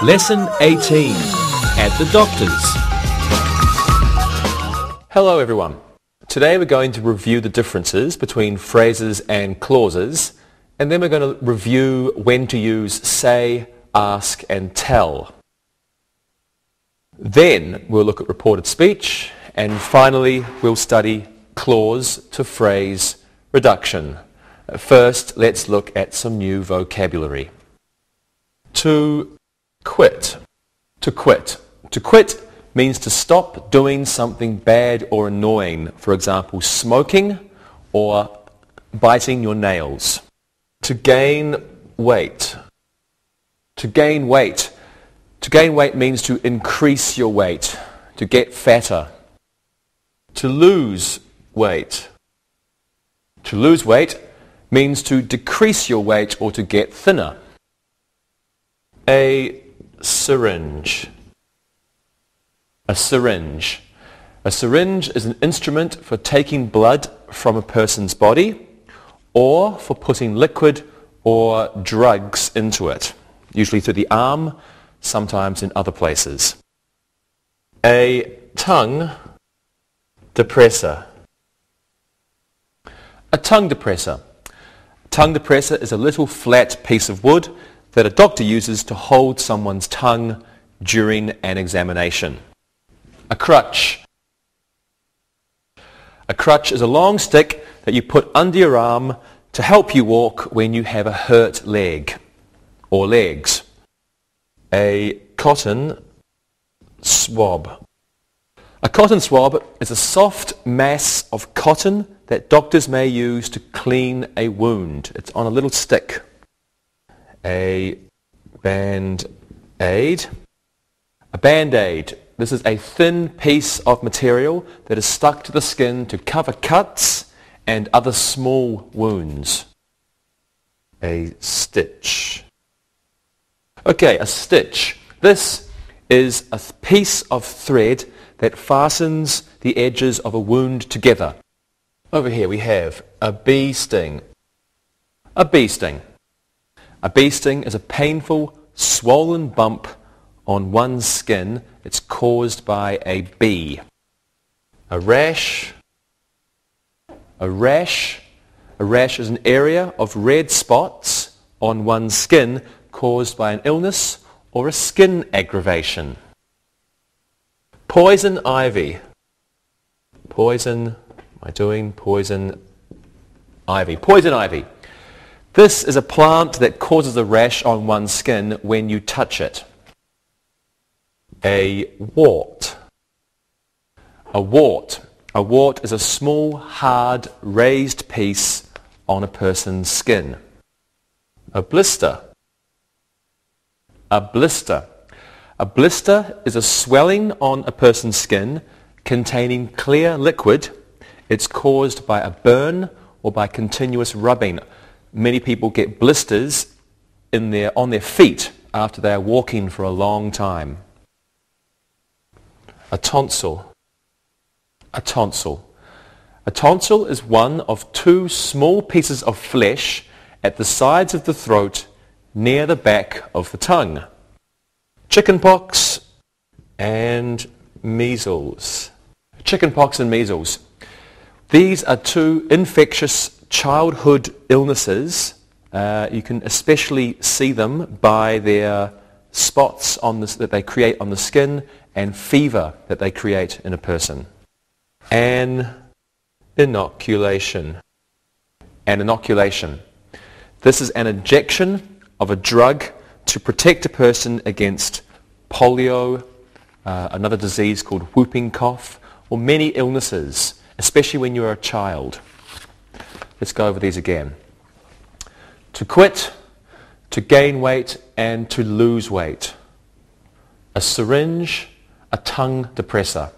Lesson 18 at the doctor's. Hello everyone. Today we're going to review the differences between phrases and clauses, and then we're going to review when to use say, ask and tell. Then we'll look at reported speech, and finally we'll study clause to phrase reduction. First, let's look at some new vocabulary. To quit. To quit. To quit means to stop doing something bad or annoying, for example, smoking or biting your nails. To gain weight. To gain weight. To gain weight means to increase your weight, to get fatter. To lose weight. To lose weight means to decrease your weight or to get thinner. A syringe. A syringe. A syringe is an instrument for taking blood from a person's body or for putting liquid or drugs into it, usually through the arm, sometimes in other places. A tongue depressor. A tongue depressor. A tongue depressor is a little flat piece of wood that a doctor uses to hold someone's tongue during an examination. A crutch. A crutch is a long stick that you put under your arm to help you walk when you have a hurt leg or legs. A cotton swab. A cotton swab is a soft mass of cotton that doctors may use to clean a wound. It's on a little stick. A band-aid. A band-aid. This is a thin piece of material that is stuck to the skin to cover cuts and other small wounds. A stitch. Okay, a stitch. This is a piece of thread that fastens the edges of a wound together. Over here we have a bee sting. A bee sting. A bee sting is a painful, swollen bump on one's skin. It's caused by a bee. A rash. A rash. A rash is an area of red spots on one's skin caused by an illness or a skin aggravation. Poison ivy. Poison ivy. Poison ivy. This is a plant that causes a rash on one's skin when you touch it. A wart. A wart. A wart is a small, hard, raised piece on a person's skin. A blister. A blister. A blister is a swelling on a person's skin containing clear liquid. It's caused by a burn or by continuous rubbing. Many people get blisters on their feet after they are walking for a long time. A tonsil. A tonsil. A tonsil is one of two small pieces of flesh at the sides of the throat near the back of the tongue. Chickenpox and measles. Chickenpox and measles. These are two infectious childhood illnesses. You can especially see them by their spots that they create on the skin and fever that they create in a person. An inoculation. An inoculation. This is an injection of a drug to protect a person against polio, another disease called whooping cough, or many illnesses, especially when you're a child. Let's go over these again. To quit, to gain weight, and to lose weight. A syringe, a tongue depressor.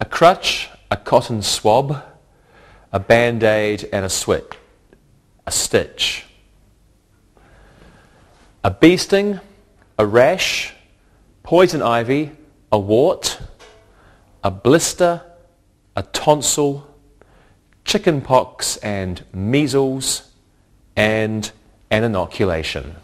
A crutch, a cotton swab, a band-aid, and a stitch. A bee sting, a rash, poison ivy, a wart, a blister, a tonsil, chickenpox and measles, and an inoculation.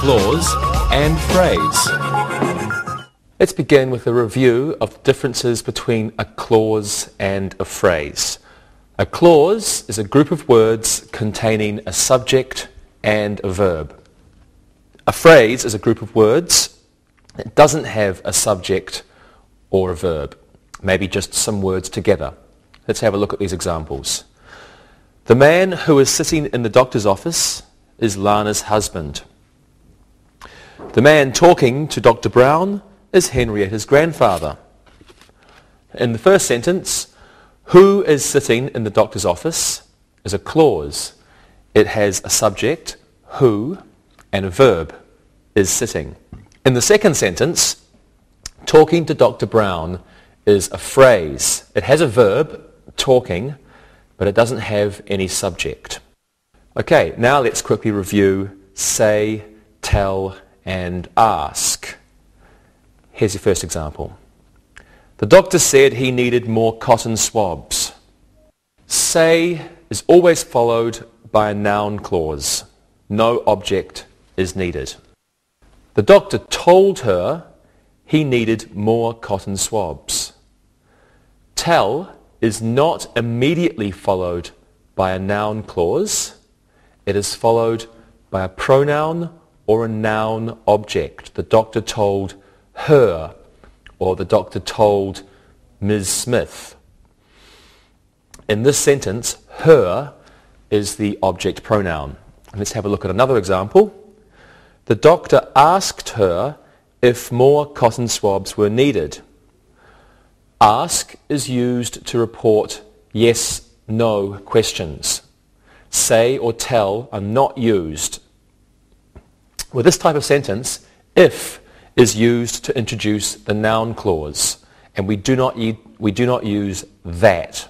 clause and phrase. Let's begin with a review of the differences between a clause and a phrase. A clause is a group of words containing a subject and a verb. A phrase is a group of words that doesn't have a subject or a verb, maybe just some words together. Let's have a look at these examples. The man who is sitting in the doctor's office is Lana's husband. The man talking to Dr. Brown is Henrietta's grandfather. In the first sentence, who is sitting in the doctor's office is a clause. It has a subject, who, and a verb, is sitting. In the second sentence, talking to Dr. Brown is a phrase. It has a verb, talking, but it doesn't have any subject. Okay, now let's quickly review say, tell, and ask. Here's your first example. The doctor said he needed more cotton swabs. Say is always followed by a noun clause. No object is needed. The doctor told her he needed more cotton swabs. Tell is not immediately followed by a noun clause. It is followed by a pronoun or a noun object. The doctor told her, or the doctor told Ms. Smith. In this sentence, her is the object pronoun. Let's have a look at another example. The doctor asked her if more cotton swabs were needed. Ask is used to report yes, no questions. Say or tell are not used. With this type of sentence, if is used to introduce the noun clause, and we do not use that.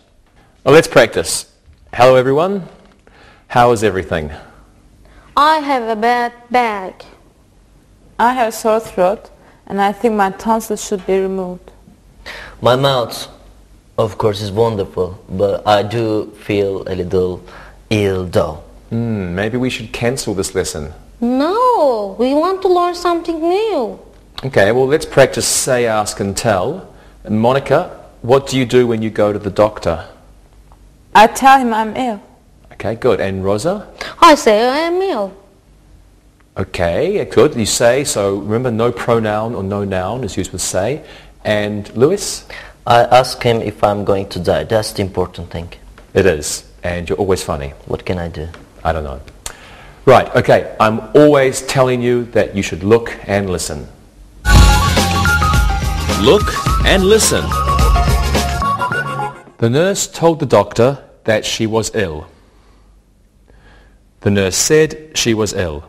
Well, let's practice. Hello everyone. How is everything? I have a bad back. I have a sore throat and I think my tonsils should be removed. My mouth, of course, is wonderful, but I do feel a little ill though. Maybe we should cancel this lesson. No, we want to learn something new. Okay, well let's practice say, ask and tell. And Monica, what do you do when you go to the doctor? I tell him I'm ill. Okay, good. And Rosa? I say I am ill. Okay, good. You say, so remember no pronoun or no noun is used with say. And Lewis? I ask him if I'm going to die. That's the important thing. It is. And you're always funny. What can I do? I don't know. Right, okay. I'm always telling you that you should look and listen. Look and listen. The nurse told the doctor that she was ill. The nurse said she was ill.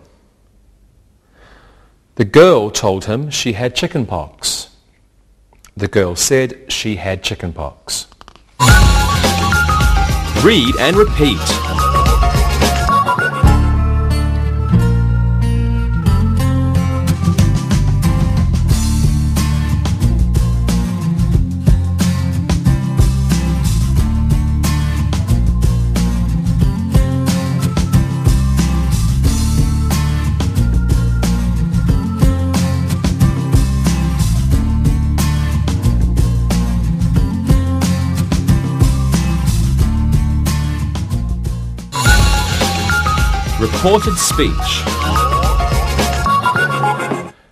The girl told him she had chicken pox. The girl said she had chicken pox. Read and repeat. Reported speech.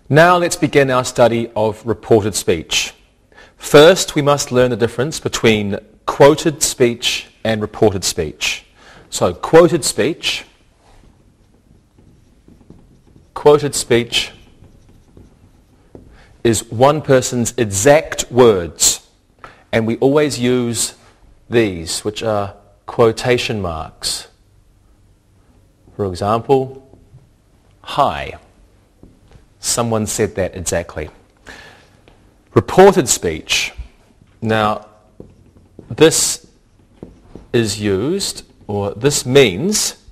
Now let's begin our study of reported speech. First, we must learn the difference between quoted speech and reported speech. So, quoted speech is one person's exact words, and we always use these, which are quotation marks. For example, hi. Someone said that exactly. Reported speech. Now, this is used, or this means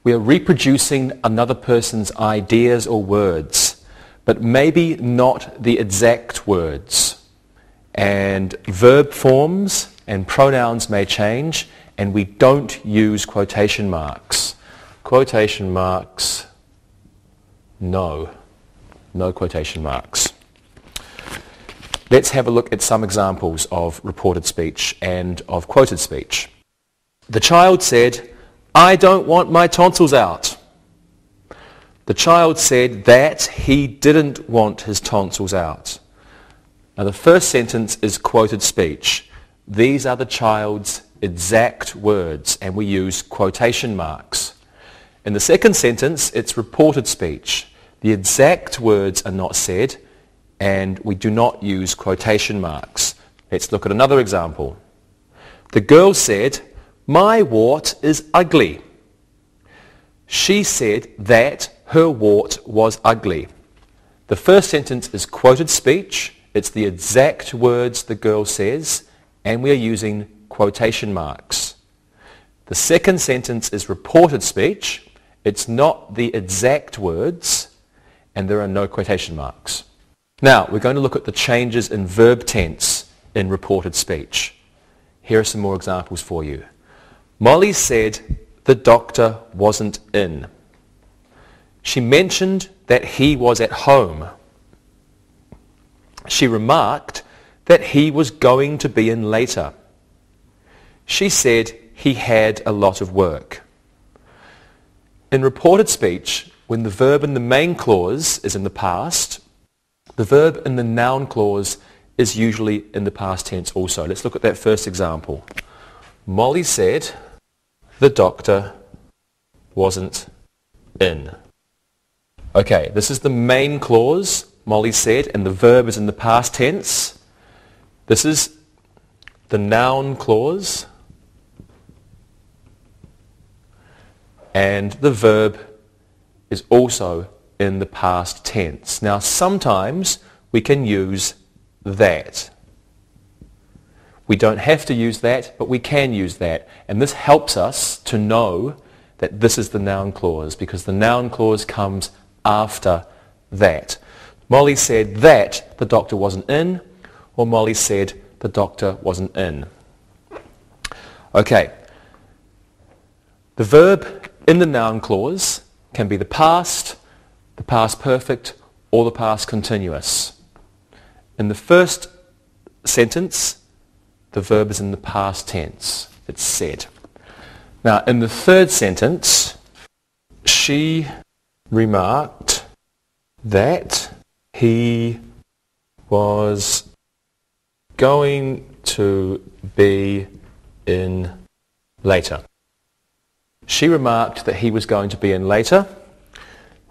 we are reproducing another person's ideas or words, but maybe not the exact words. And verb forms and pronouns may change, and we don't use quotation marks. Quotation marks No. No quotation marks. Let's have a look at some examples of reported speech and of quoted speech. The child said, "I don't want my tonsils out." The child said that he didn't want his tonsils out. Now the first sentence is quoted speech. These are the child's exact words, and we use quotation marks. In the second sentence, it's reported speech. The exact words are not said, and we do not use quotation marks. Let's look at another example. The girl said, "My wart is ugly." She said that her wart was ugly. The first sentence is quoted speech. It's the exact words the girl says, and we are using quotation marks. The second sentence is reported speech. It's not the exact words, and there are no quotation marks. Now, we're going to look at the changes in verb tense in reported speech. Here are some more examples for you. Molly said the doctor wasn't in. She mentioned that he was at home. She remarked that he was going to be in later. She said he had a lot of work. In reported speech, when the verb in the main clause is in the past, the verb in the noun clause is usually in the past tense also. Let's look at that first example. Molly said the doctor wasn't in. Okay, this is the main clause, Molly said, and the verb is in the past tense. This is the noun clause, and the verb is also in the past tense. Now, sometimes we can use that. We don't have to use that, but we can use that. And this helps us to know that this is the noun clause, because the noun clause comes after that. Molly said that the doctor wasn't in, or Molly said the doctor wasn't in. Okay. The verb in the noun clause can be the past perfect, or the past continuous. In the first sentence, the verb is in the past tense. It's said. Now, in the third sentence, she remarked that he was going to be in later. She remarked that he was going to be in later.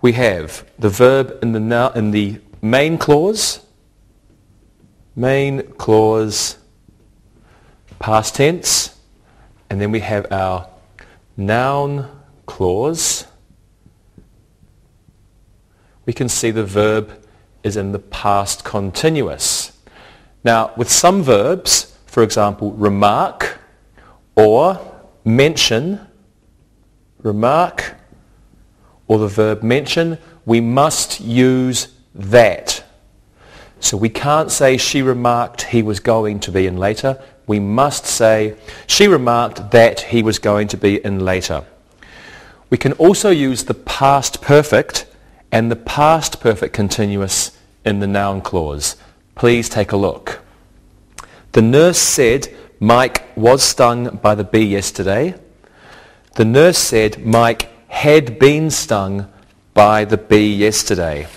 We have the verb in the main clause, past tense, and then we have our noun clause. We can see the verb is in the past continuous. Now, with some verbs, for example, remark or mention, remark or the verb mention, we must use that. So we can't say she remarked he was going to be in later. We must say she remarked that he was going to be in later. We can also use the past perfect and the past perfect continuous in the noun clause. Please take a look. The nurse said Mike was stung by the bee yesterday. The nurse said Mike had been stung by the bee yesterday.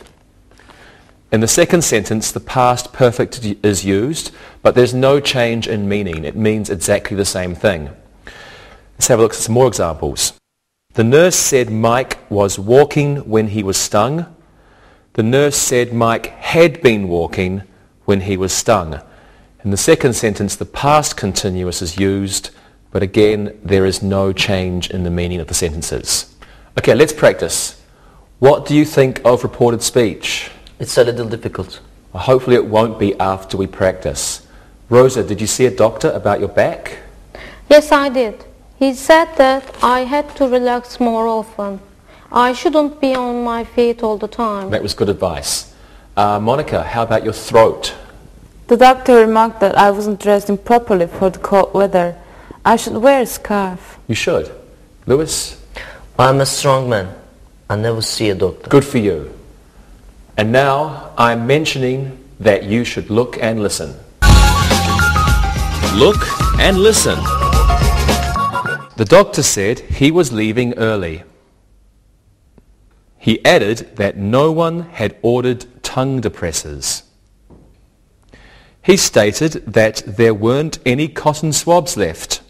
In the second sentence, the past perfect is used, but there's no change in meaning. It means exactly the same thing. Let's have a look at some more examples. The nurse said Mike was walking when he was stung. The nurse said Mike had been walking when he was stung. In the second sentence, the past continuous is used, but again, there is no change in the meaning of the sentences. Okay, let's practice. What do you think of reported speech? It's a little difficult. Well, hopefully it won't be after we practice. Rosa, did you see a doctor about your back? Yes, I did. He said that I had to relax more often. I shouldn't be on my feet all the time. That was good advice. Monica, how about your throat? The doctor remarked that I wasn't dressing properly for the cold weather. I should wear a scarf. You should. Lewis? I'm a strong man. I never see a doctor. Good for you. And now I'm mentioning that you should look and listen. Look and listen. The doctor said he was leaving early. He added that no one had ordered tongue depressors. He stated that there weren't any cotton swabs left.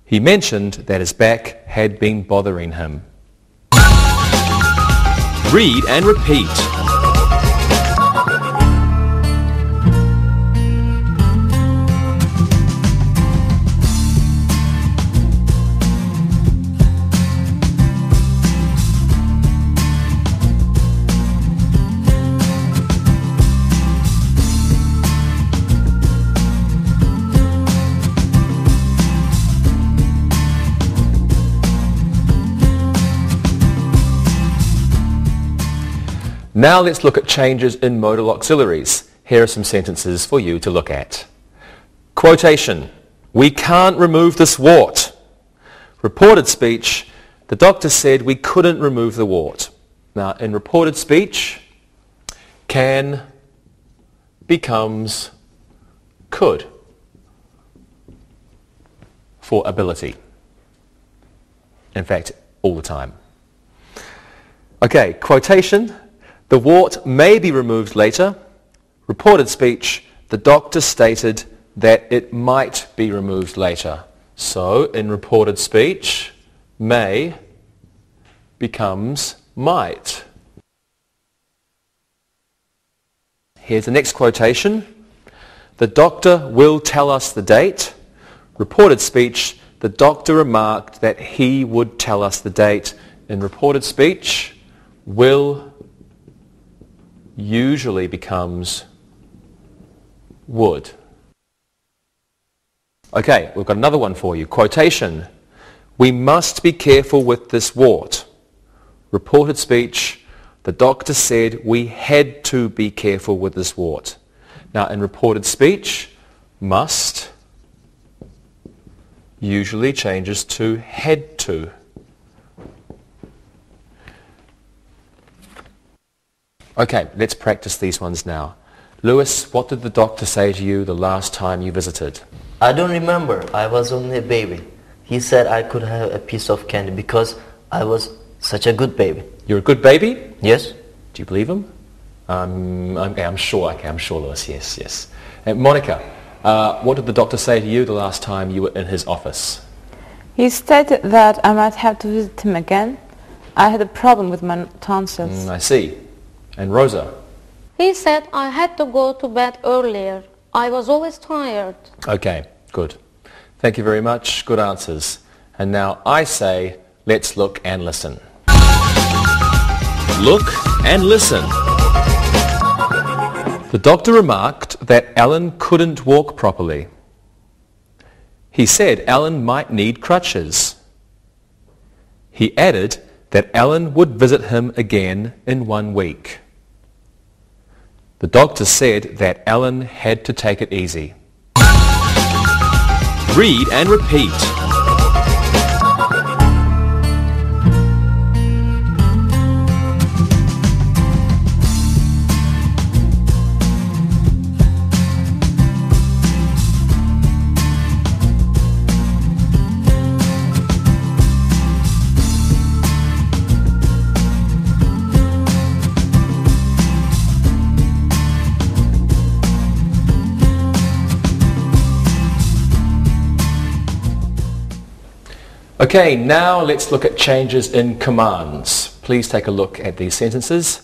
He mentioned that his back had been bothering him. Read and repeat. Now let's look at changes in modal auxiliaries. Here are some sentences for you to look at. Quotation: "We can't remove this wart." Reported speech: "The doctor said we couldn't remove the wart." Now in reported speech, can becomes could for ability. In fact, all the time. Okay, quotation: "The wart may be removed later." Reported speech: "The doctor stated that it might be removed later." So, in reported speech, may becomes might. Here's the next quotation. "The doctor will tell us the date." Reported speech: "The doctor remarked that he would tell us the date." In reported speech, will usually becomes would. Okay, we've got another one for you. Quotation: "We must be careful with this wart." Reported speech: "The doctor said we had to be careful with this wart." Now in reported speech, must usually changes to had to. Okay, let's practice these ones now. Lewis, what did the doctor say to you the last time you visited? I don't remember. I was only a baby. He said I could have a piece of candy because I was such a good baby. You're a good baby? Yes? Do you believe him? I'm sure, Lewis, yes. Monica, what did the doctor say to you the last time you were in his office? He stated that I might have to visit him again. I had a problem with my tonsils. I see. And Rosa? He said I had to go to bed earlier. I was always tired. Okay, good. Thank you very much. Good answers. And now I say, let's look and listen. Look and listen. The doctor remarked that Alan couldn't walk properly. He said Alan might need crutches. He added that Alan would visit him again in 1 week. The doctor said that Alan had to take it easy. Read and repeat. Okay, now let's look at changes in commands. Please take a look at these sentences.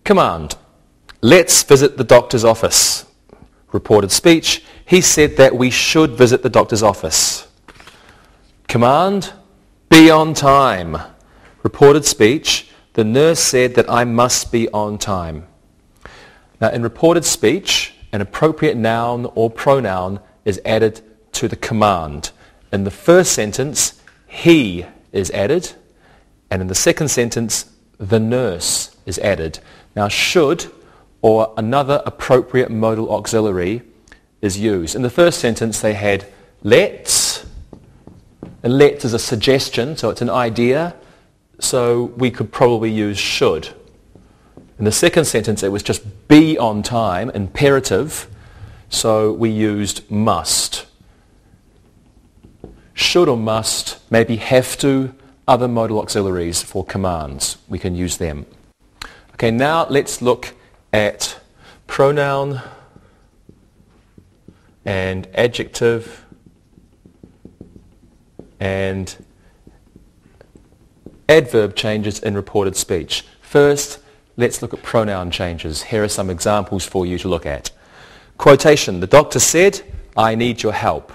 Command: let's visit the doctor's office. Reported speech: he said that we should visit the doctor's office. Command: be on time. Reported speech: the nurse said that I must be on time. Now in reported speech, an appropriate noun or pronoun is added to the command. In the first sentence, he is added, and in the second sentence, the nurse is added. Now should or another appropriate modal auxiliary is used. In the first sentence they had let's, and let's is a suggestion, so it's an idea, so we could probably use should. In the second sentence, it was just be on time, imperative, so we used must. Should or must, maybe have to, other modal auxiliaries for commands. We can use them. Okay, now let's look at pronoun and adjective and adverb changes in reported speech. First, let's look at pronoun changes. Here are some examples for you to look at. Quotation, the doctor said, I need your help.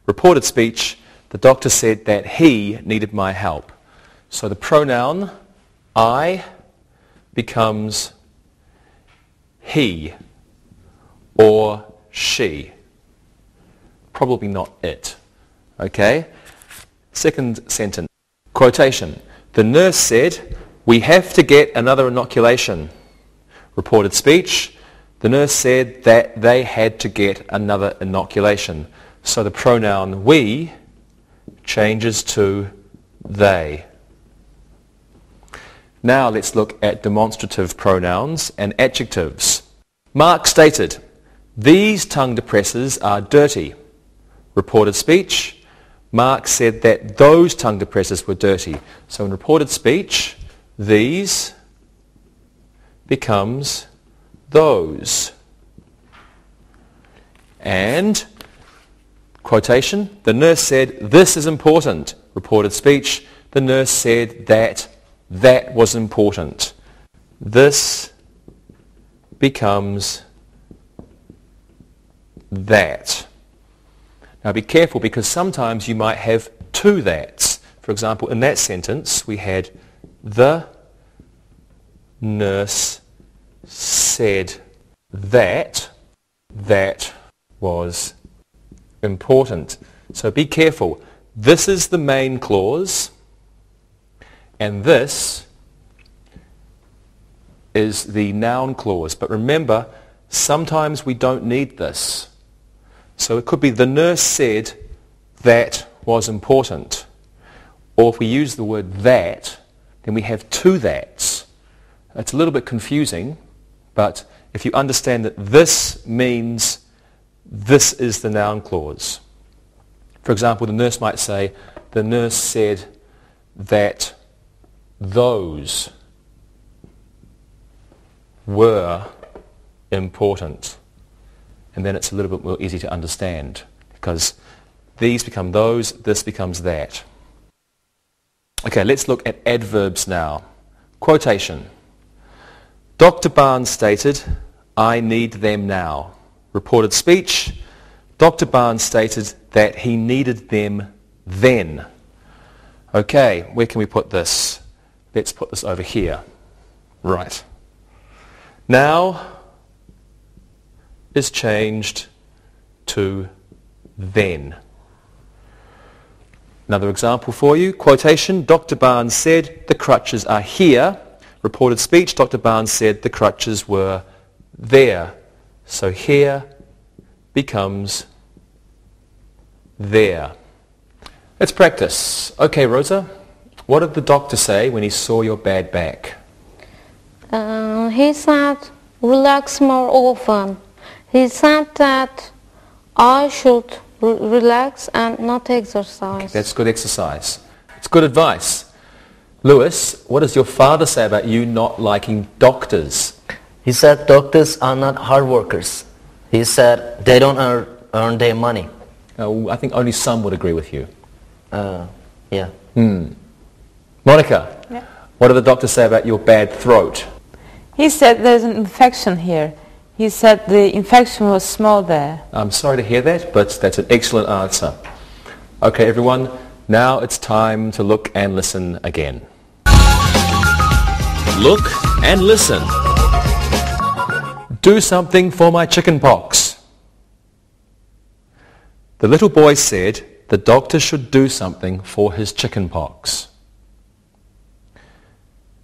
Reported speech, the doctor said that he needed my help. So the pronoun I becomes he or she. Probably not it. Okay? Second sentence. Quotation. The nurse said, we have to get another inoculation. Reported speech. The nurse said that they had to get another inoculation. So the pronoun we changes to they. Now let's look at demonstrative pronouns and adjectives. Mark stated, these tongue depressors are dirty. Reported speech, Mark said that those tongue depressors were dirty. So in reported speech, these becomes those. And quotation, the nurse said, this is important. Reported speech, the nurse said that that was important. This becomes that. Now be careful because sometimes you might have two that's. For example, in that sentence we had the nurse said that was important. So be careful. This is the main clause and this is the noun clause. But remember, sometimes we don't need this. So it could be the nurse said that was important. Or if we use the word that, then we have two that's. It's a little bit confusing, but if you understand that this means this is the noun clause. For example, the nurse might say, the nurse said that those were important. And then it's a little bit more easy to understand because these become those, this becomes that. Okay, let's look at adverbs now. Quotation. Dr. Barnes stated, I need them now. Reported speech. Dr. Barnes stated that he needed them then. Okay, where can we put this? Let's put this over here. Right. Now is changed to then. Another example for you. Quotation. Dr. Barnes said the crutches are here. Reported speech. Dr. Barnes said the crutches were there. So here becomes there. Let's practice. Okay, Rosa, what did the doctor say when he saw your bad back? He said, relax more often. He said that I should relax and not exercise. Okay, that's good exercise. It's good advice. Lewis, what does your father say about you not liking doctors? He said doctors are not hard workers. He said they don't earn their money. I think only some would agree with you. Yeah. Monica, Yeah. what did the doctor say about your bad throat? He said there's an infection here. He said the infection was small there. I'm sorry to hear that, but that's an excellent answer. Okay, everyone, now it's time to look and listen again. Look and listen. Do something for my chicken pox. The little boy said the doctor should do something for his chicken pox.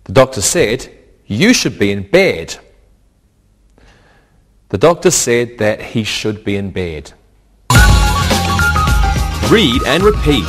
The doctor said, you should be in bed. The doctor said that he should be in bed. Read and repeat.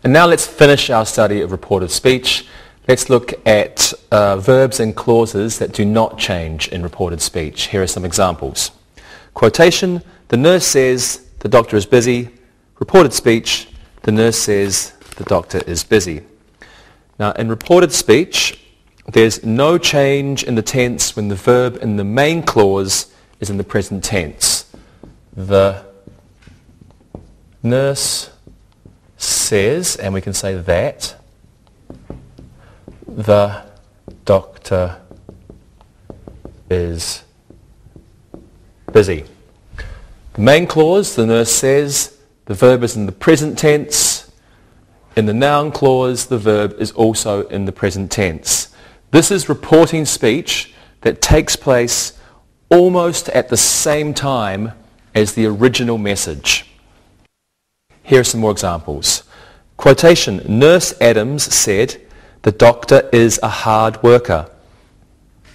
And now let's finish our study of reported speech. Let's look at verbs and clauses that do not change in reported speech. Here are some examples. Quotation, the nurse says the doctor is busy. Reported speech, the nurse says the doctor is busy. Now in reported speech, there's no change in the tense when the verb in the main clause is in the present tense. The nurse says, and we can say that, the doctor is busy. The main clause, the nurse says, the verb is in the present tense. In the noun clause, the verb is also in the present tense. This is reporting speech that takes place almost at the same time as the original message. Here are some more examples. Quotation, Nurse Adams said, the doctor is a hard worker.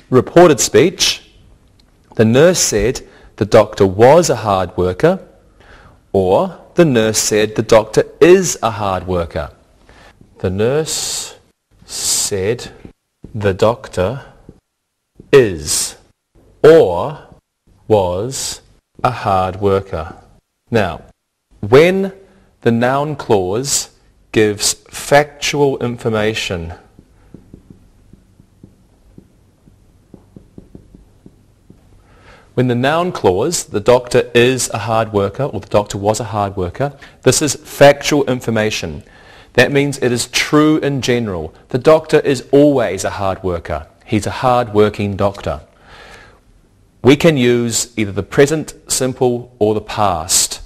Reported speech, the nurse said, the doctor was a hard worker, or the nurse said, the doctor is a hard worker. The nurse said, the doctor is or was a hard worker. Now, when the noun clause gives factual information, when the noun clause, the doctor is a hard worker or the doctor was a hard worker, this is factual information. That means it is true in general. The doctor is always a hard worker. He's a hard-working doctor. We can use either the present simple or the past.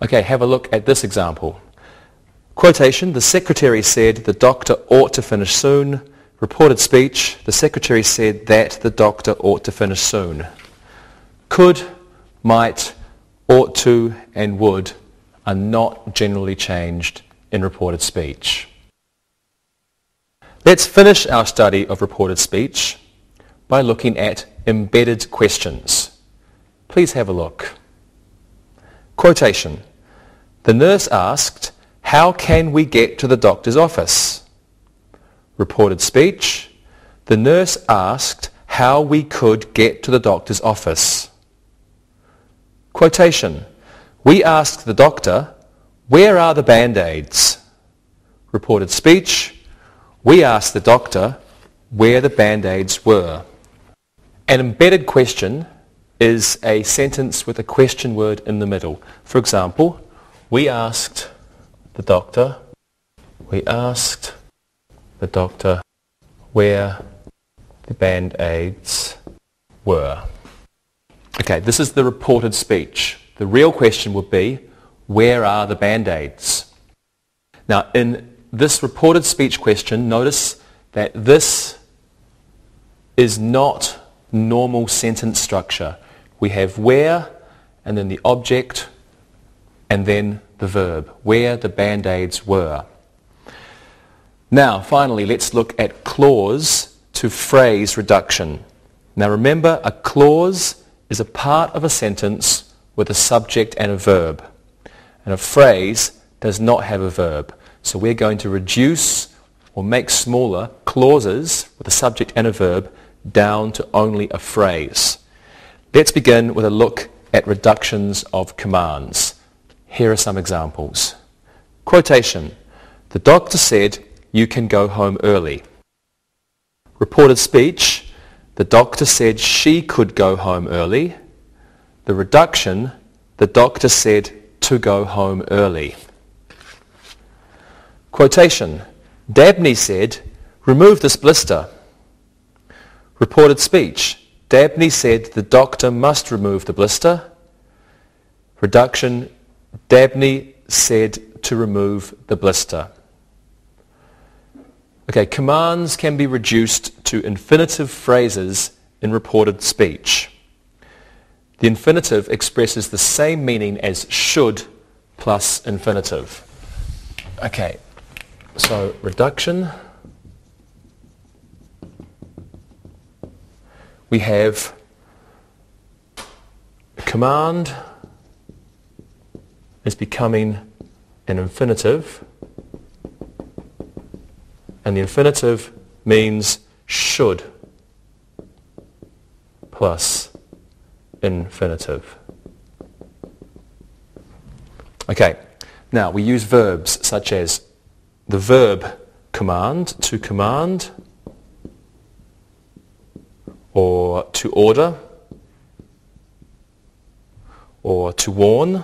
Okay, have a look at this example. Quotation, the secretary said the doctor ought to finish soon. Reported speech, the secretary said that the doctor ought to finish soon. Could, might, ought to, and would are not generally changed in reported speech. Let's finish our study of reported speech by looking at embedded questions. Please have a look. Quotation, the nurse asked, how can we get to the doctor's office? Reported speech, the nurse asked how we could get to the doctor's office. Quotation, we asked the doctor, where are the Band-Aids? Reported speech, we asked the doctor where the Band-Aids were. An embedded question is a sentence with a question word in the middle. For example, we asked the doctor where the Band-Aids were. Okay, this is the reported speech. The real question would be, where are the Band-Aids? Now, in this reported speech question, notice that this is not normal sentence structure. We have where, and then the object, and then the verb, where the Band-Aids were. Now, finally, let's look at clause to phrase reduction. Now remember, a clause is a part of a sentence with a subject and a verb. And a phrase does not have a verb. So we're going to reduce or make smaller clauses with a subject and a verb down to only a phrase. Let's begin with a look at reductions of commands. Here are some examples. Quotation, the doctor said you can go home early. Reported speech, the doctor said she could go home early. The reduction, the doctor said to go home early. Quotation, Dabney said, remove this blister. Reported speech, Dabney said the doctor must remove the blister. Reduction, Dabney said to remove the blister. Okay, commands can be reduced to infinitive phrases in reported speech. The infinitive expresses the same meaning as should plus infinitive. Okay, so reduction. We have a command is becoming an infinitive. And the infinitive means should plus infinitive. Okay, now we use verbs such as the verb command, to command, or to order, or to warn.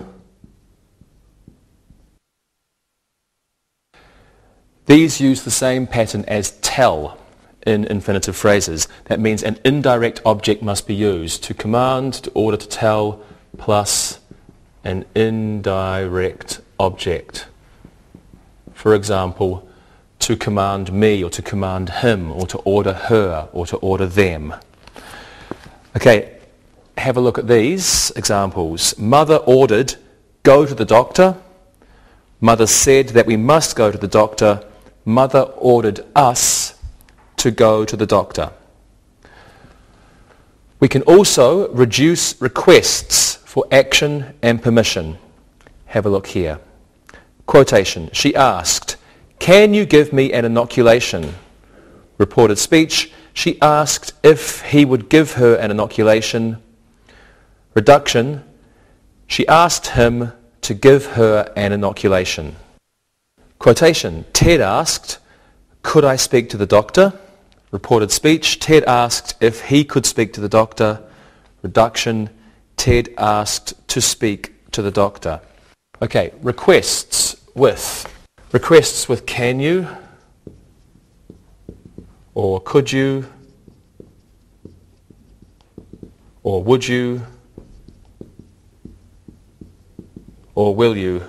These use the same pattern as tell in infinitive phrases. That means an indirect object must be used. To command, to order, to tell, plus an indirect object. For example, to command me, or to command him, or to order her, or to order them. Okay, have a look at these examples. Mother ordered, go to the doctor. Mother said that we must go to the doctor. Mother ordered us to go to the doctor. We can also reduce requests for action and permission. Have a look here. Quotation. She asked, can you give me an inoculation? Reported speech. She asked if he would give her an inoculation. Reduction. She asked him to give her an inoculation. Quotation. Ted asked, could I speak to the doctor? Reported speech. Ted asked if he could speak to the doctor. Reduction. Ted asked to speak to the doctor. Okay, requests with. Requests with can you, or could you, or would you, or will you,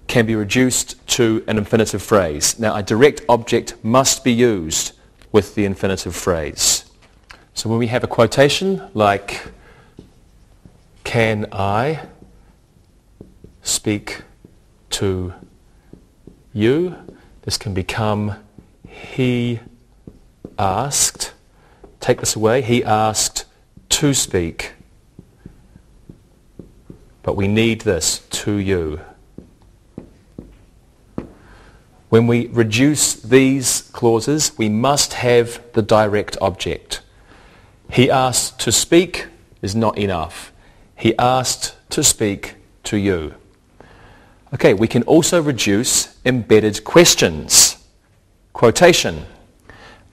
can be reduced to an infinitive phrase. Now, a direct object must be used with the infinitive phrase. So when we have a quotation like, can I speak to you? This can become he asked. Take this away. He asked to speak. But we need this, to you. When we reduce these clauses, we must have the direct object. He asked to speak is not enough. He asked to speak to you. Okay, we can also reduce embedded questions. Quotation.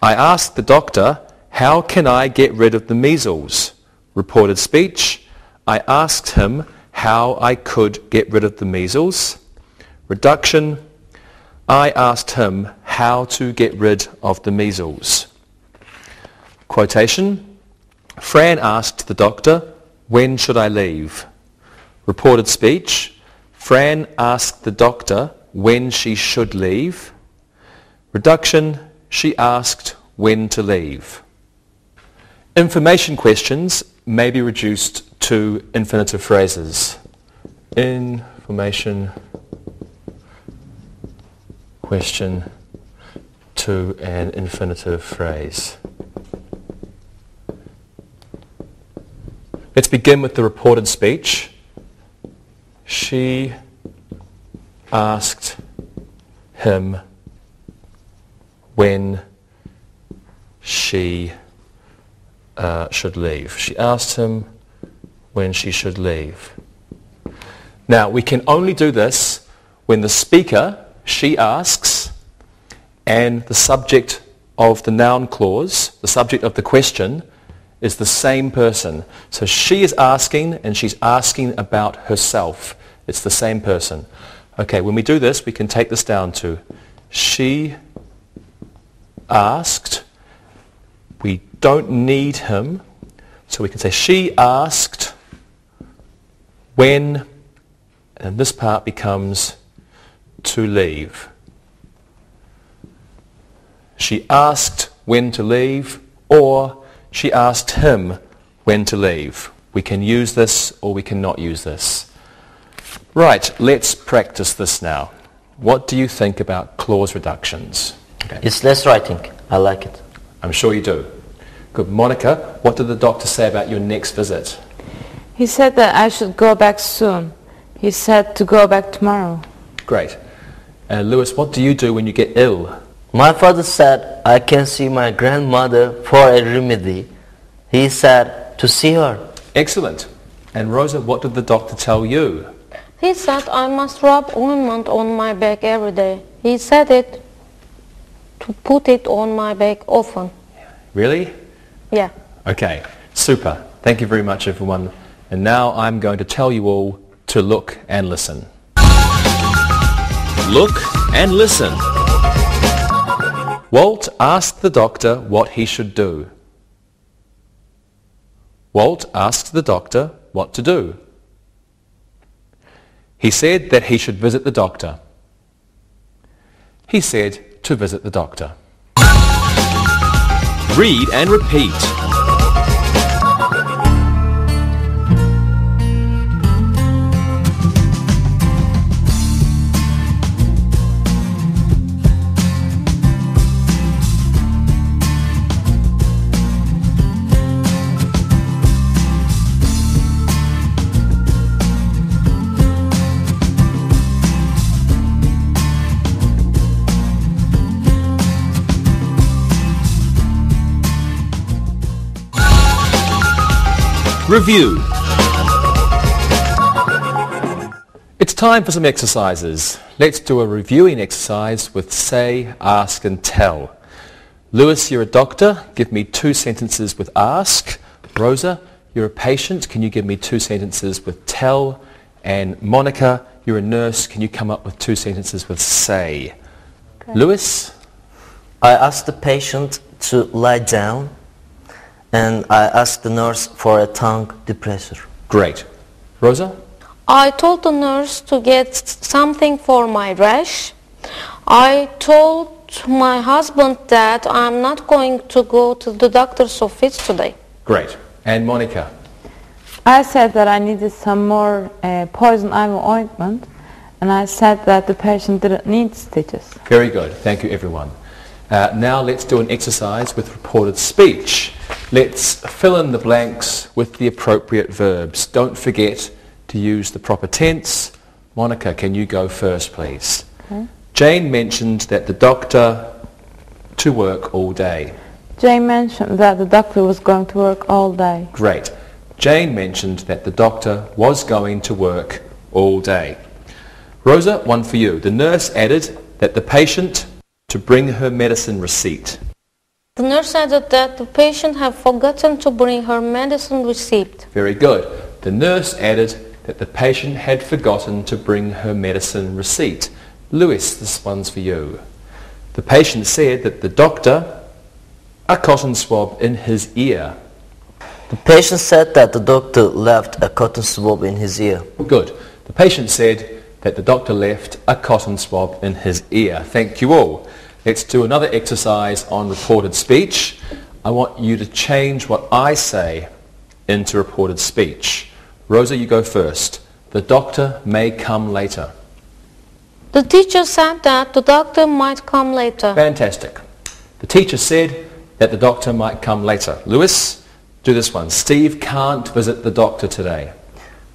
I asked the doctor, how can I get rid of the measles? Reported speech. I asked him how I could get rid of the measles. Reduction. I asked him how to get rid of the measles. Quotation. Fran asked the doctor, when should I leave? Reported speech. Fran asked the doctor when she should leave. Reduction. She asked when to leave. Information questions may be reduced to infinitive phrases. Information question to an infinitive phrase. Let's begin with the reported speech. She asked him when she should leave. She asked him when she should leave. Now, we can only do this when the speaker, she asks, and the subject of the noun clause, the subject of the question, is the same person. So she is asking, and she's asking about herself. It's the same person. Okay, when we do this, we can take this down to she asked. We don't need him, so we can say she asked when, and this part becomes to leave. She asked when to leave, or she asked him when to leave. We can use this or we cannot use this. Right, let's practice this now. What do you think about clause reductions? Okay. It's less writing. I like it. I'm sure you do. Good. Monica, what did the doctor say about your next visit? He said that I should go back soon. He said to go back tomorrow. Great. Lewis, what do you do when you get ill? My father said I can see my grandmother for a remedy. He said to see her. Excellent. And Rosa, what did the doctor tell you? He said I must rub ointment on my back every day. He said it to put it on my back often. Really? Yeah. Okay, super. Thank you very much, everyone. And now I'm going to tell you all to look and listen. Look and listen. Walt asked the doctor what he should do. Walt asked the doctor what to do. He said that he should visit the doctor. He said to visit the doctor. Read and repeat. Review. It's time for some exercises. Let's do a reviewing exercise with say, ask and tell. Lewis, you're a doctor. Give me 2 sentences with ask. Rosa, you're a patient. Can you give me 2 sentences with tell? And Monica, you're a nurse. Can you come up with 2 sentences with say? Okay. Lewis? I asked the patient to lie down, and I asked the nurse for a tongue depressor. Great. Rosa? I told the nurse to get something for my rash. I told my husband that I'm not going to go to the doctor's office today. Great. And Monica? I said that I needed some more poison ivy ointment, and I said that the patient didn't need stitches. Very good. Thank you, everyone. Now let's do an exercise with reported speech. Let's fill in the blanks with the appropriate verbs. Don't forget to use the proper tense. Monica, can you go first, please? Okay. Jane mentioned that the doctor to work all day. Jane mentioned that the doctor was going to work all day. Great. Jane mentioned that the doctor was going to work all day. Rosa, one for you. The nurse added that the patient to bring her medicine receipt. The nurse added that the patient had forgotten to bring her medicine receipt. Very good. The nurse added that the patient had forgotten to bring her medicine receipt. Lewis, this one's for you. The patient said that the doctor a cotton swab in his ear. The patient said that the doctor left a cotton swab in his ear. Good. The patient said that the doctor left a cotton swab in his ear. Thank you all. Let's do another exercise on reported speech. I want you to change what I say into reported speech. Rosa, you go first. The doctor may come later. The teacher said that the doctor might come later. Fantastic. The teacher said that the doctor might come later. Lewis, do this one. Steve can't visit the doctor today.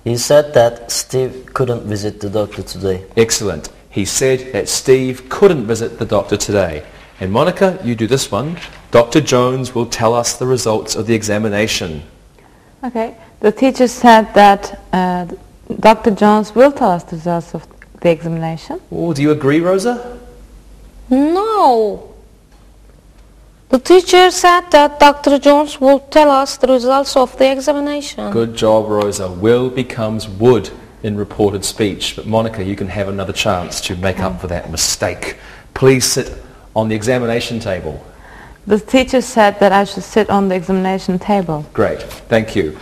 He said that Steve couldn't visit the doctor today. Excellent. He said that Steve couldn't visit the doctor today. And Monica, you do this one. Dr. Jones will tell us the results of the examination. Okay. The teacher said that Dr. Jones will tell us the results of the examination. Oh, do you agree, Rosa? No. The teacher said that Dr. Jones will tell us the results of the examination. Good job, Rosa. Will becomes would in reported speech. But Monica, you can have another chance to make up for that mistake. Please sit on the examination table. The teacher said that I should sit on the examination table. Great. Thank you.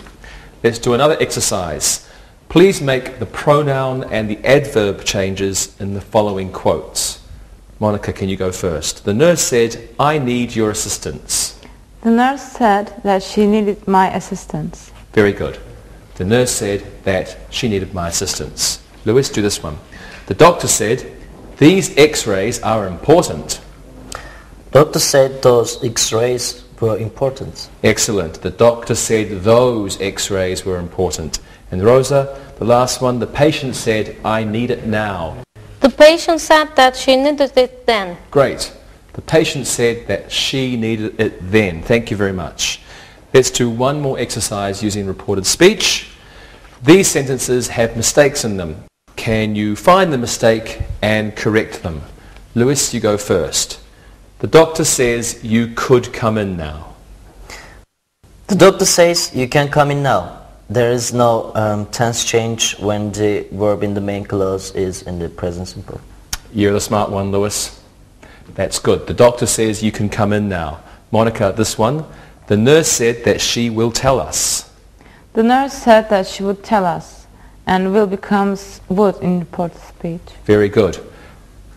Let's do another exercise. Please make the pronoun and the adverb changes in the following quotes. Monica, can you go first? The nurse said, I need your assistance. The nurse said that she needed my assistance. Very good. The nurse said that she needed my assistance. Lewis, do this one. The doctor said, these x-rays are important. Doctor said those x-rays were important. Excellent. The doctor said those x-rays were important. And Rosa, the last one, the patient said, I need it now. The patient said that she needed it then. Great. The patient said that she needed it then. Thank you very much. Let's do one more exercise using reported speech. These sentences have mistakes in them. Can you find the mistake and correct them? Lewis, you go first. The doctor says you could come in now. The doctor says you can come in now. There is no tense change when the verb in the main clause is in the present simple. You're the smart one, Lewis. That's good. The doctor says you can come in now. Monica, this one. The nurse said that she will tell us. The nurse said that she would tell us, and will becomes would in reported speech. Very good.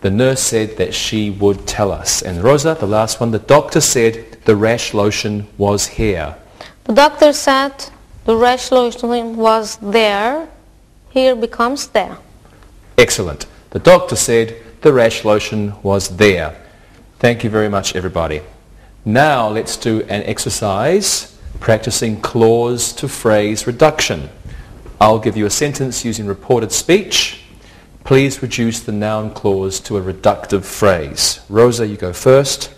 The nurse said that she would tell us. And Rosa, the last one. The doctor said the rash lotion was here. The doctor said the rash lotion was there. Here becomes there. Excellent. The doctor said the rash lotion was there. Thank you very much, everybody. Now let's do an exercise practicing clause to phrase reduction. I'll give you a sentence using reported speech. Please reduce the noun clause to a reductive phrase. Rosa, you go first.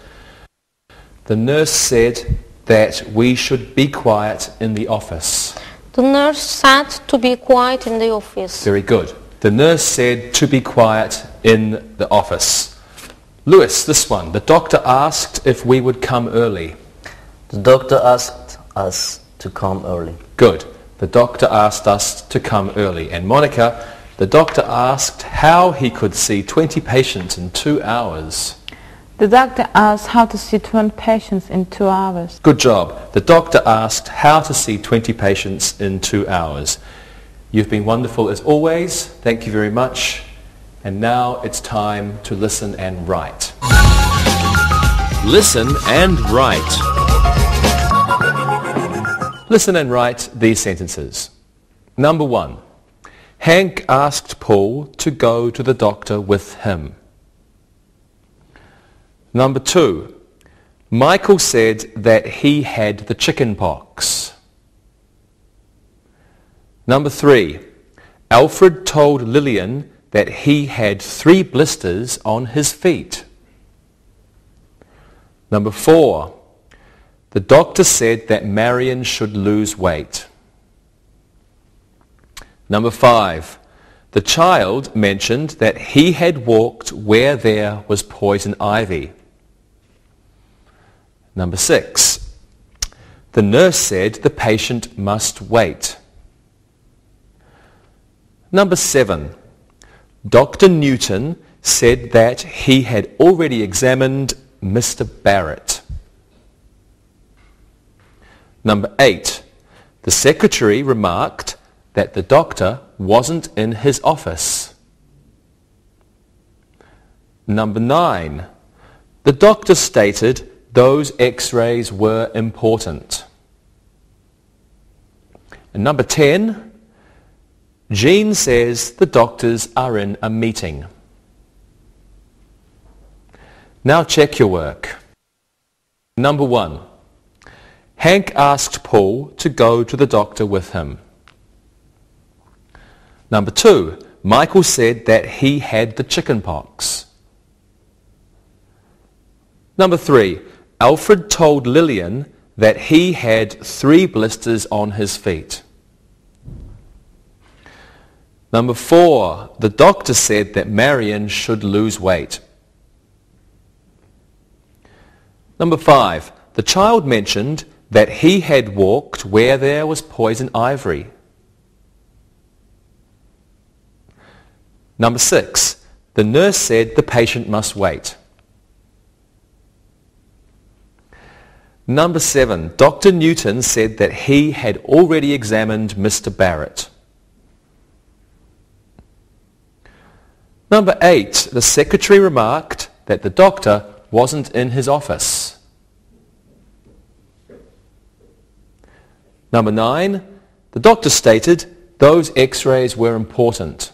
The nurse said that we should be quiet in the office. The nurse said to be quiet in the office. Very good. The nurse said to be quiet in the office. Lewis, this one. The doctor asked if we would come early. The doctor asked us to come early. Good. The doctor asked us to come early. And Monica, the doctor asked how he could see 20 patients in 2 hours. The doctor asked how to see 20 patients in 2 hours. Good job. The doctor asked how to see 20 patients in 2 hours. You've been wonderful as always. Thank you very much. And now it's time to listen and write. Listen and write. Listen and write these sentences. Number 1. Hank asked Paul to go to the doctor with him. Number 2. Michael said that he had the chicken pox. Number 3. Alfred told Lillian that he had 3 blisters on his feet. Number 4. The doctor said that Marion should lose weight. Number 5. The child mentioned that he had walked where there was poison ivy. Number 6. The nurse said the patient must wait. Number 7. Dr. Newton said that he had already examined Mr. Barrett. Number 8. The secretary remarked that the doctor wasn't in his office. Number 9. The doctor stated those x-rays were important. And number 10. Jean says the doctors are in a meeting. Now check your work. Number 1. Hank asked Paul to go to the doctor with him. Number 2. Michael said that he had the chicken pox. Number 3. Alfred told Lillian that he had 3 blisters on his feet. Number 4. The doctor said that Marion should lose weight. Number 5. The child mentioned that he had walked where there was poison ivy. Number 6. The nurse said the patient must wait. Number 7. Dr. Newton said that he had already examined Mr. Barrett. Number 8. The secretary remarked that the doctor wasn't in his office. Number 9. The doctor stated those x-rays were important.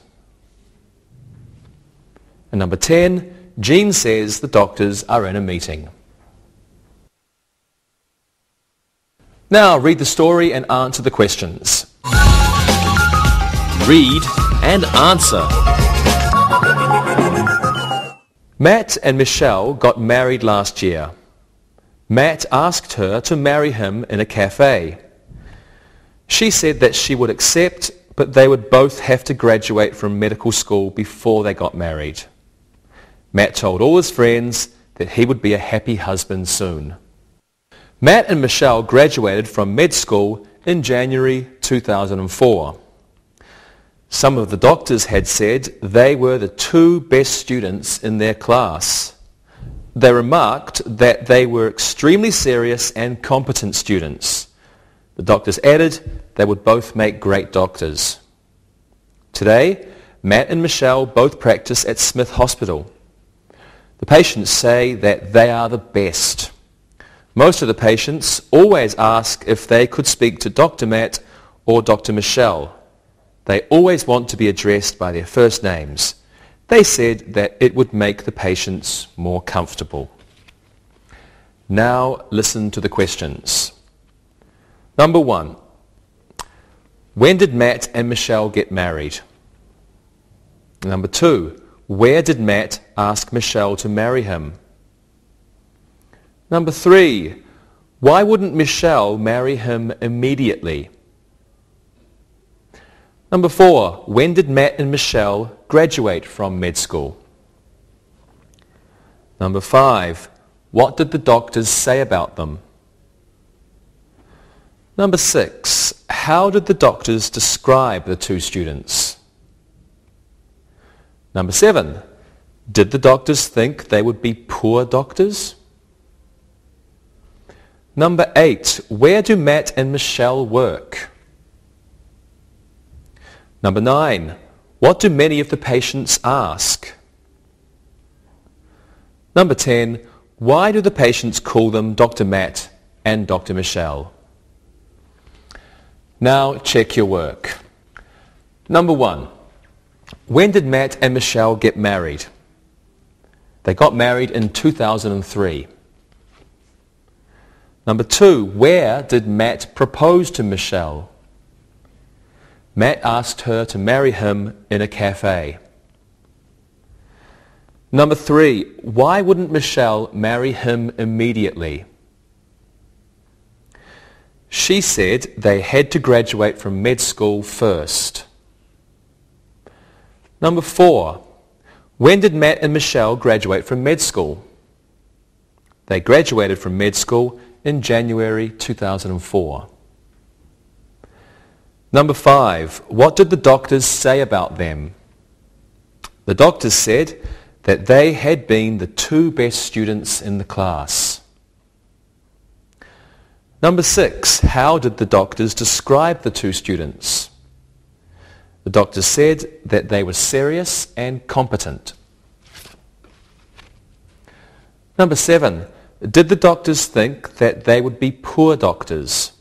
And number 10. Jean says the doctors are in a meeting. Now read the story and answer the questions. Read and answer. Matt and Michelle got married last year. Matt asked her to marry him in a cafe. She said that she would accept, but they would both have to graduate from medical school before they got married. Matt told all his friends that he would be a happy husband soon. Matt and Michelle graduated from med school in January 2004. Some of the doctors had said they were the two best students in their class. They remarked that they were extremely serious and competent students. The doctors added they would both make great doctors. Today, Matt and Michelle both practice at Smith Hospital. The patients say that they are the best. Most of the patients always ask if they could speak to Dr. Matt or Dr. Michelle. They always want to be addressed by their first names. They said that it would make the patients more comfortable. Now listen to the questions. Number 1. When did Matt and Michelle get married? Number 2. Where did Matt ask Michelle to marry him? Number 3. Why wouldn't Michelle marry him immediately? Number 4. When did Matt and Michelle graduate from med school? Number 5. What did the doctors say about them? Number 6. How did the doctors describe the two students? Number 7. Did the doctors think they would be poor doctors? Number 8. Where do Matt and Michelle work? Number 9. What do many of the patients ask? Number 10. Why do the patients call them Dr. Matt and Dr. Michelle? Now check your work. Number 1. When did Matt and Michelle get married? They got married in 2003. Number 2. Where did Matt propose to Michelle? Matt asked her to marry him in a cafe. Number 3. Why wouldn't Michelle marry him immediately? She said they had to graduate from med school first. Number 4. When did Matt and Michelle graduate from med school? They graduated from med school in January 2004. Number 5. What did the doctors say about them? The doctors said that they had been the two best students in the class. Number 6. How did the doctors describe the two students? The doctors said that they were serious and competent. Number 7. Did the doctors think that they would be poor doctors?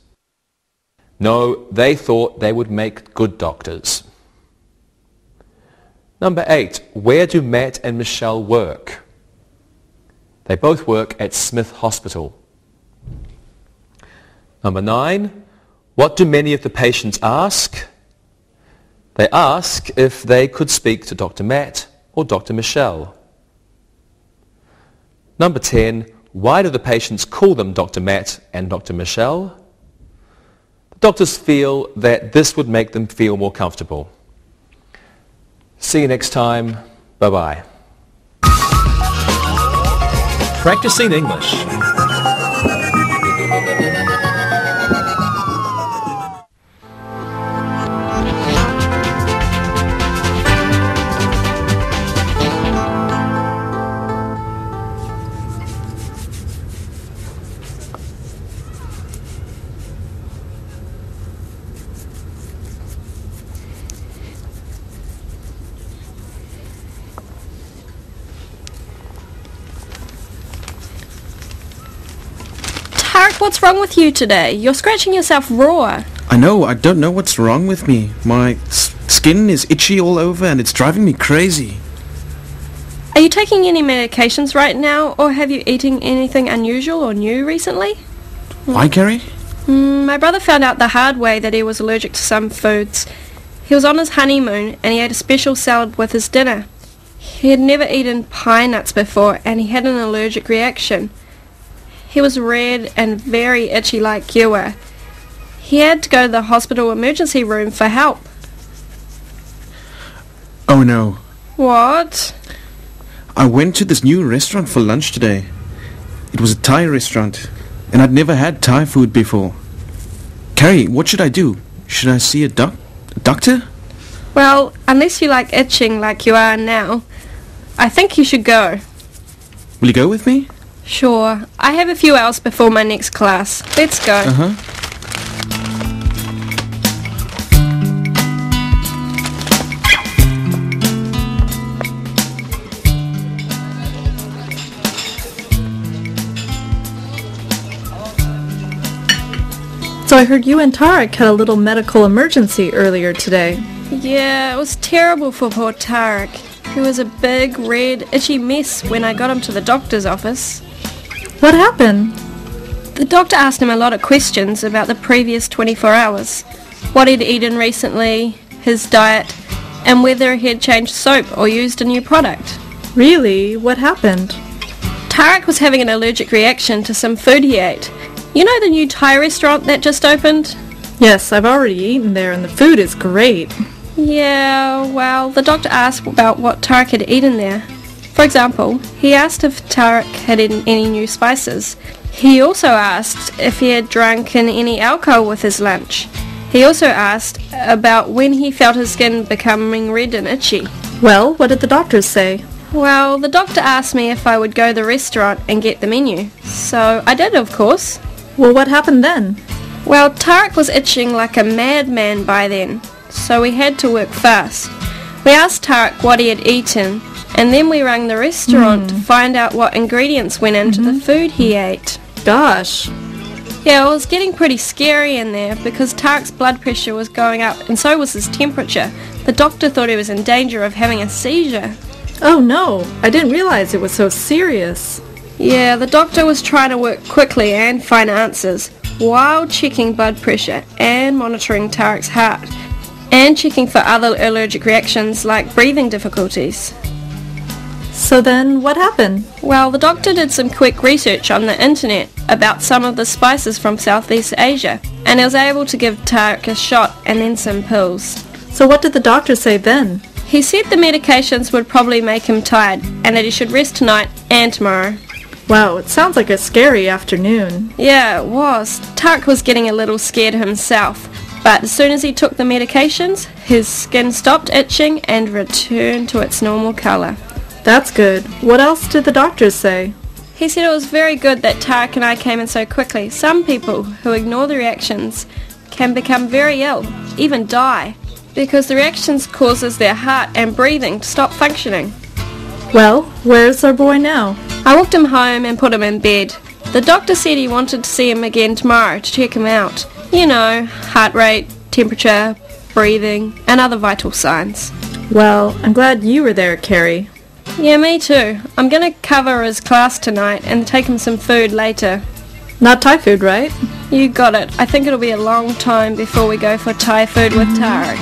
No, they thought they would make good doctors. Number 8. Where do Matt and Michelle work? They both work at Smith Hospital. Number 9. What do many of the patients ask? They ask if they could speak to Dr. Matt or Dr. Michelle. Number 10. Why do the patients call them Dr. Matt and Dr. Michelle? Doctors feel that this would make them feel more comfortable. See you next time. Bye-bye. Practicing English. Tarek, what's wrong with you today? You're scratching yourself raw. I know, I don't know what's wrong with me. My skin is itchy all over and it's driving me crazy. Are you taking any medications right now, or have you eaten anything unusual or new recently? Why, Carrie? My brother found out the hard way that he was allergic to some foods. He was on his honeymoon and he ate a special salad with his dinner. He had never eaten pine nuts before and he had an allergic reaction. He was red and very itchy like you were. He had to go to the hospital emergency room for help. Oh no. What? I went to this new restaurant for lunch today. It was a Thai restaurant, and I'd never had Thai food before. Carrie, what should I do? Should I see a doctor? Well, unless you like itching like you are now, I think you should go. Will you go with me? Sure. I have a few hours before my next class. Let's go. Uh-huh. So I heard you and Tarek had a little medical emergency earlier today. Yeah, it was terrible for poor Tarek. He was a big, red, itchy mess when I got him to the doctor's office. What happened? The doctor asked him a lot of questions about the previous 24 hours, what he'd eaten recently, his diet, and whether he had changed soap or used a new product. Really? What happened? Tarek was having an allergic reaction to some food he ate. You know the new Thai restaurant that just opened? Yes, I've already eaten there and the food is great. Yeah, well, the doctor asked about what Tarek had eaten there. For example, he asked if Tarek had eaten any new spices. He also asked if he had drunken any alcohol with his lunch. He also asked about when he felt his skin becoming red and itchy. Well, what did the doctors say? Well, the doctor asked me if I would go to the restaurant and get the menu. So I did, of course. Well, what happened then? Well, Tarek was itching like a madman by then, so we had to work fast. We asked Tarek what he had eaten, and then we rang the restaurant to find out what ingredients went into the food he ate. Gosh. Yeah, it was getting pretty scary in there because Tarek's blood pressure was going up and so was his temperature. The doctor thought he was in danger of having a seizure. Oh no, I didn't realize it was so serious. Yeah, the doctor was trying to work quickly and find answers while checking blood pressure and monitoring Tarek's heart and checking for other allergic reactions like breathing difficulties. So then, what happened? Well, the doctor did some quick research on the internet about some of the spices from Southeast Asia and he was able to give Tarek a shot and then some pills. So what did the doctor say then? He said the medications would probably make him tired and that he should rest tonight and tomorrow. Wow, it sounds like a scary afternoon. Yeah, it was. Tarek was getting a little scared himself, but as soon as he took the medications, his skin stopped itching and returned to its normal colour. That's good. What else did the doctors say? He said it was very good that Tarek and I came in so quickly. Some people who ignore the reactions can become very ill, even die, because the reactions causes their heart and breathing to stop functioning. Well, where's our boy now? I walked him home and put him in bed. The doctor said he wanted to see him again tomorrow to check him out. You know, heart rate, temperature, breathing, and other vital signs. Well, I'm glad you were there, Carrie. Yeah, me too. I'm going to cover his class tonight and take him some food later. Not Thai food, right? You got it. I think it'll be a long time before we go for Thai food with Tarek.